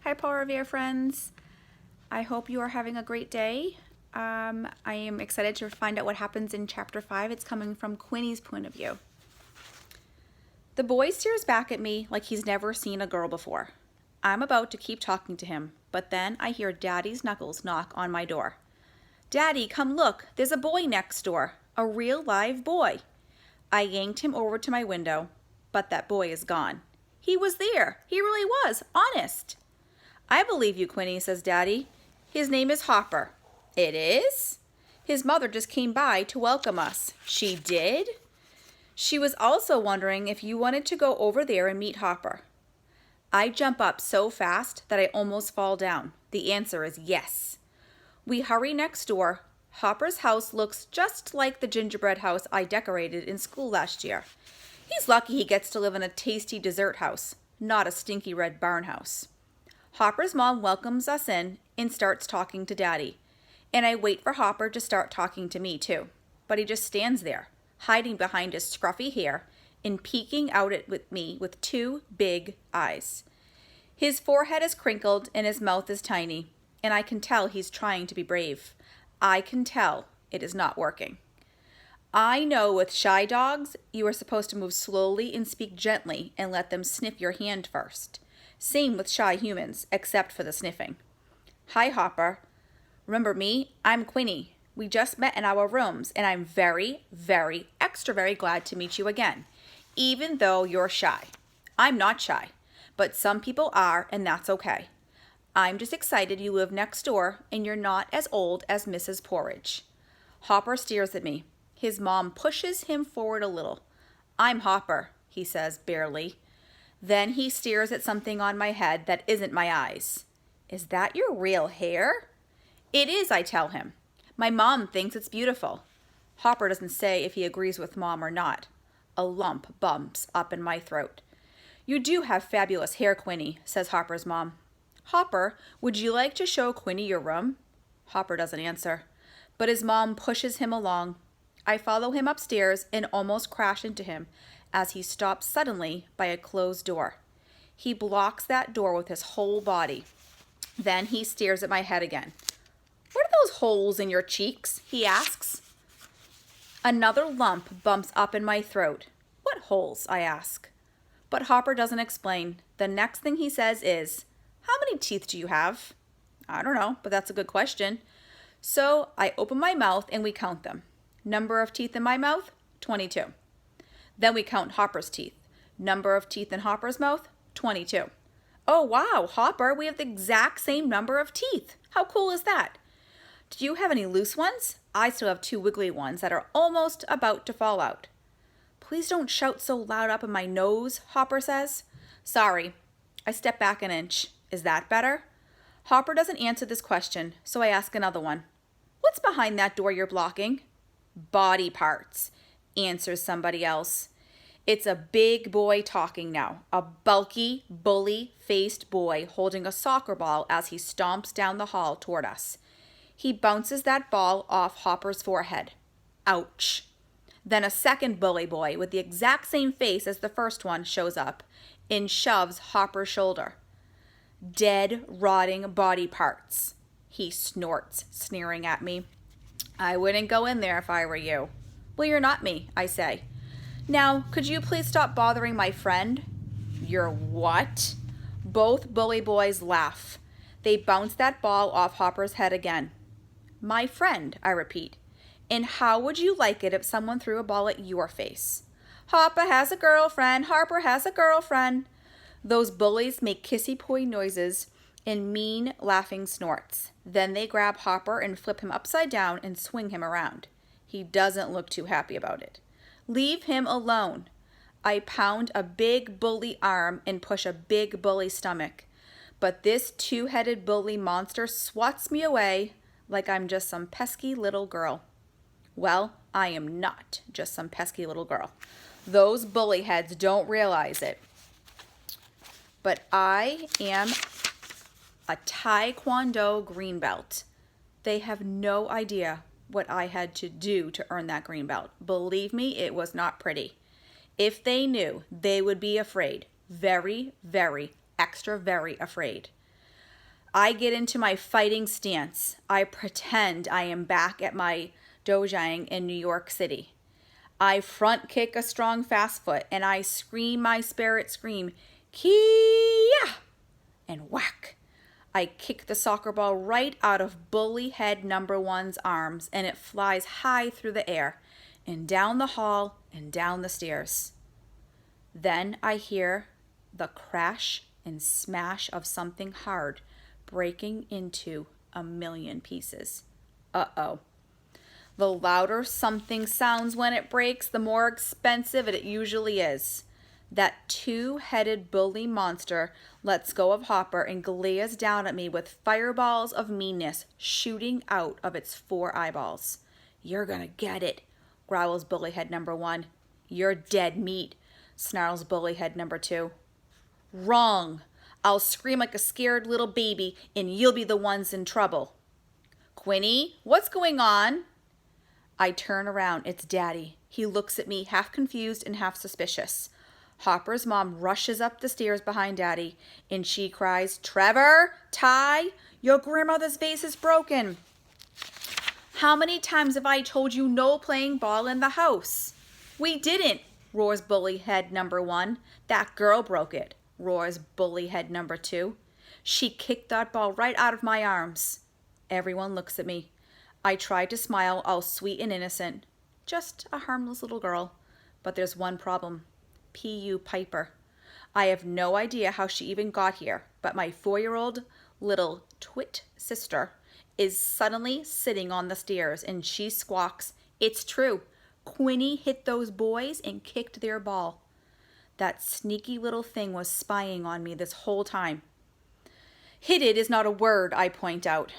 Hi, Power of Air friends. I hope you are having a great day. I am excited to find out what happens in Chapter 5. It's coming from Quinny's point of view. The boy stares back at me like he's never seen a girl before. I'm about to keep talking to him, but then I hear Daddy's knuckles knock on my door. Daddy, come look, there's a boy next door, a real live boy. I yanked him over to my window, but that boy is gone. He was there. He really was, honest. I believe you, Quinny, says Daddy. His name is Hopper. It is? His mother just came by to welcome us. She did? She was also wondering if you wanted to go over there and meet Hopper. I jump up so fast that I almost fall down. The answer is yes. We hurry next door. Hopper's house looks just like the gingerbread house I decorated in school last year. He's lucky he gets to live in a tasty dessert house, not a stinky red barn house. Hopper's mom welcomes us in and starts talking to Daddy. And I wait for Hopper to start talking to me too. But he just stands there, hiding behind his scruffy hair and peeking out at me with two big eyes. His forehead is crinkled and his mouth is tiny, and I can tell he's trying to be brave. I can tell it is not working. I know with shy dogs, you are supposed to move slowly and speak gently and let them sniff your hand first. Same with shy humans, except for the sniffing. Hi, Hopper. Remember me? I'm Quinny. We just met in our rooms, and I'm very, very, extra very glad to meet you again, even though you're shy. I'm not shy, but some people are, and that's okay. I'm just excited you live next door, and you're not as old as Mrs. Porridge. Hopper stares at me. His mom pushes him forward a little. I'm Hopper, he says, barely. Then he stares at something on my head that isn't my eyes. Is that your real hair? It is, I tell him. My mom thinks it's beautiful. Hopper doesn't say if he agrees with Mom or not. A lump bumps up in my throat. You do have fabulous hair, Quinny, says Hopper's mom. Hopper, would you like to show Quinny your room? Hopper doesn't answer, but his mom pushes him along. I follow him upstairs and almost crash into him as he stops suddenly by a closed door. He blocks that door with his whole body. Then he stares at my head again. What are those holes in your cheeks? He asks. Another lump bumps up in my throat. What holes? I ask. But Hopper doesn't explain. The next thing he says is, how many teeth do you have? I don't know, but that's a good question. So I open my mouth and we count them. Number of teeth in my mouth? 22. Then we count Hopper's teeth. Number of teeth in Hopper's mouth? 22. Oh wow, Hopper, we have the exact same number of teeth. How cool is that? Do you have any loose ones? I still have two wiggly ones that are almost about to fall out. Please don't shout so loud up in my nose, Hopper says. Sorry. I step back an inch. Is that better? Hopper doesn't answer this question, so I ask another one. What's behind that door you're blocking? Body parts, answers somebody else. It's a big boy talking now, a bulky, bully-faced boy holding a soccer ball as he stomps down the hall toward us. He bounces that ball off Hopper's forehead. Ouch. Then a second bully boy with the exact same face as the first one shows up and shoves Hopper's shoulder. Dead, rotting body parts. He snorts, sneering at me. I wouldn't go in there if I were you. Well, you're not me, I say. Now, could you please stop bothering my friend? You're what? Both bully boys laugh. They bounce that ball off Hopper's head again. My friend, I repeat. And how would you like it if someone threw a ball at your face? Hopper has a girlfriend. Harper has a girlfriend. Those bullies make kissy-poi noises and mean laughing snorts. Then they grab Hopper and flip him upside down and swing him around. He doesn't look too happy about it. Leave him alone. I pound a big bully arm and push a big bully stomach. But this two-headed bully monster swats me away like I'm just some pesky little girl. Well, I am not just some pesky little girl. Those bully heads don't realize it. But I am a Taekwondo green belt. They have no idea what I had to do to earn that green belt. Believe me, it was not pretty. If they knew, they would be afraid. Very, very, extra very afraid. I get into my fighting stance. I pretend I am back at my dojang in New York City. I front kick a strong fast foot and I scream my spirit scream, Kia! And whack! I kick the soccer ball right out of bully head number one's arms and it flies high through the air and down the hall and down the stairs. Then I hear the crash and smash of something hard breaking into a million pieces. Uh-oh. The louder something sounds when it breaks, the more expensive it usually is. That two-headed bully monster lets go of Hopper and glares down at me with fireballs of meanness shooting out of its 4 eyeballs. You're gonna get it, growls bully head number 1. You're dead meat, snarls bully head number 2. Wrong. I'll scream like a scared little baby and you'll be the ones in trouble. Quinny, what's going on? I turn around. It's Daddy. He looks at me half confused and half suspicious. Hopper's mom rushes up the stairs behind Daddy and she cries, Trevor, Ty, your grandmother's vase is broken. How many times have I told you no playing ball in the house? We didn't, roars bully head number 1. That girl broke it, roars bully head number 2. She kicked that ball right out of my arms. Everyone looks at me. I try to smile all sweet and innocent. Just a harmless little girl. But there's one problem. P.U. Piper. I have no idea how she even got here, but my 4-year-old little twit sister is suddenly sitting on the stairs and she squawks, It's true. Quinny hit those boys and kicked their ball. That sneaky little thing was spying on me this whole time. Hitted is not a word, I point out.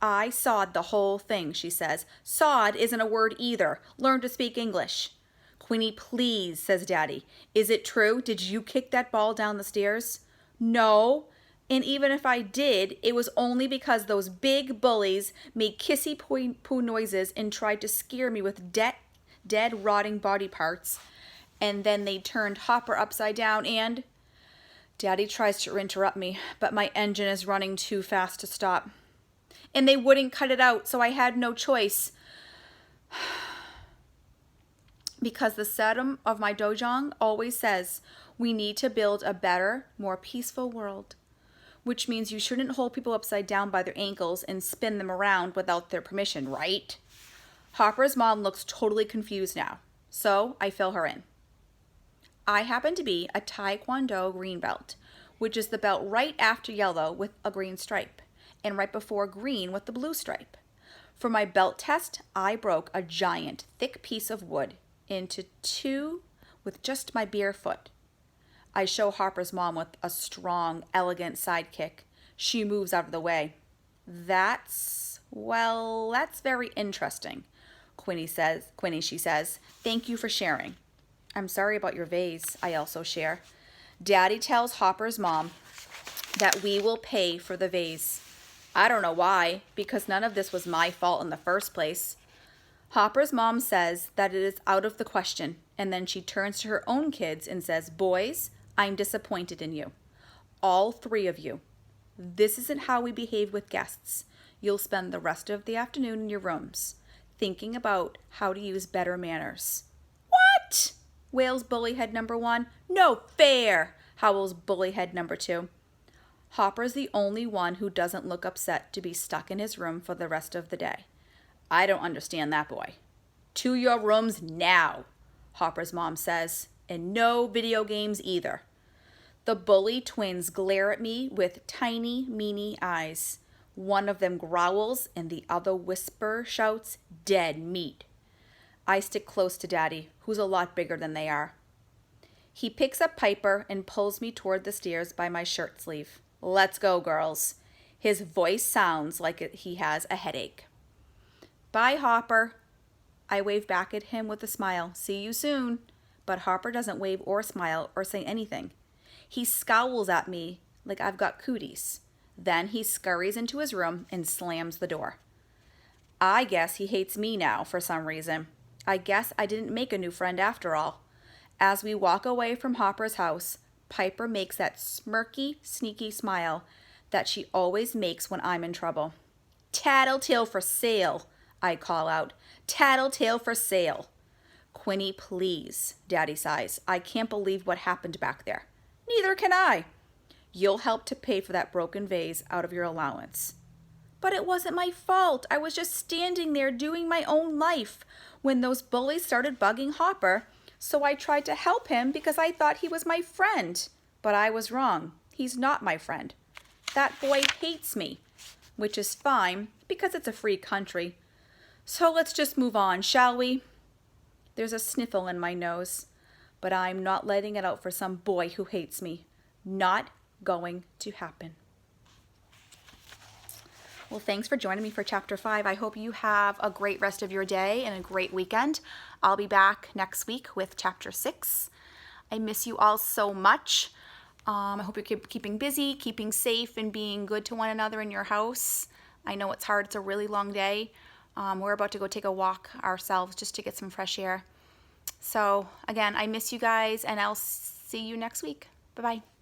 I sawed the whole thing, she says. Sawed isn't a word either. Learn to speak English. Quinny, please, says Daddy. Is it true? Did you kick that ball down the stairs? No. And even if I did, it was only because those big bullies made kissy-poo noises and tried to scare me with dead, rotting body parts. And then they turned Hopper upside down and... Daddy tries to interrupt me, but my engine is running too fast to stop. And they wouldn't cut it out, so I had no choice. Because the Saddam of my dojang always says we need to build a better, more peaceful world. Which means you shouldn't hold people upside down by their ankles and spin them around without their permission, right? Hopper's mom looks totally confused now, so I fill her in. I happen to be a Taekwondo green belt, which is the belt right after yellow with a green stripe, and right before green with the blue stripe. For my belt test, I broke a giant, thick piece of wood into 2 with just my bare foot. I show Hopper's mom with a strong, elegant sidekick. She moves out of the way. That's very interesting, Quinny, she says. Thank you for sharing. I'm sorry about your vase, I also share. Daddy tells Hopper's mom that we will pay for the vase. I don't know why, because none of this was my fault in the first place. Hopper's mom says that it is out of the question, and then she turns to her own kids and says, Boys, I'm disappointed in you. All 3 of you. This isn't how we behave with guests. You'll spend the rest of the afternoon in your rooms, thinking about how to use better manners. What? Wails bully head number 1. No fair, howls bully head number 2. Hopper's the only one who doesn't look upset to be stuck in his room for the rest of the day. I don't understand that boy. To your rooms now, Hopper's mom says, and no video games either. The bully twins glare at me with tiny, meanie eyes. One of them growls and the other shouts, Dead meat. I stick close to Daddy, who's a lot bigger than they are. He picks up Piper and pulls me toward the stairs by my shirt sleeve. Let's go, girls. His voice sounds like he has a headache. Bye, Hopper. I wave back at him with a smile. See you soon. But Hopper doesn't wave or smile or say anything. He scowls at me like I've got cooties. Then he scurries into his room and slams the door. I guess he hates me now for some reason. I guess I didn't make a new friend after all. As we walk away from Hopper's house, Piper makes that smirky, sneaky smile that she always makes when I'm in trouble. Tattletale for sale, I call out. Tattletale for sale. Quinny, please, Daddy sighs. I can't believe what happened back there. Neither can I. You'll help to pay for that broken vase out of your allowance. But it wasn't my fault. I was just standing there doing my own life when those bullies started bugging Hopper, so I tried to help him because I thought he was my friend. But I was wrong. He's not my friend. That boy hates me, which is fine because it's a free country. So let's just move on, shall we? There's a sniffle in my nose, but I'm not letting it out for some boy who hates me. Not going to happen. Well, thanks for joining me for Chapter 5. I hope you have a great rest of your day and a great weekend. I'll be back next week with Chapter 6. I miss you all so much. I hope you're keeping busy, keeping safe, and being good to one another in your house. I know it's hard. It's a really long day. We're about to go take a walk ourselves just to get some fresh air. So, again, I miss you guys, and I'll see you next week. Bye-bye.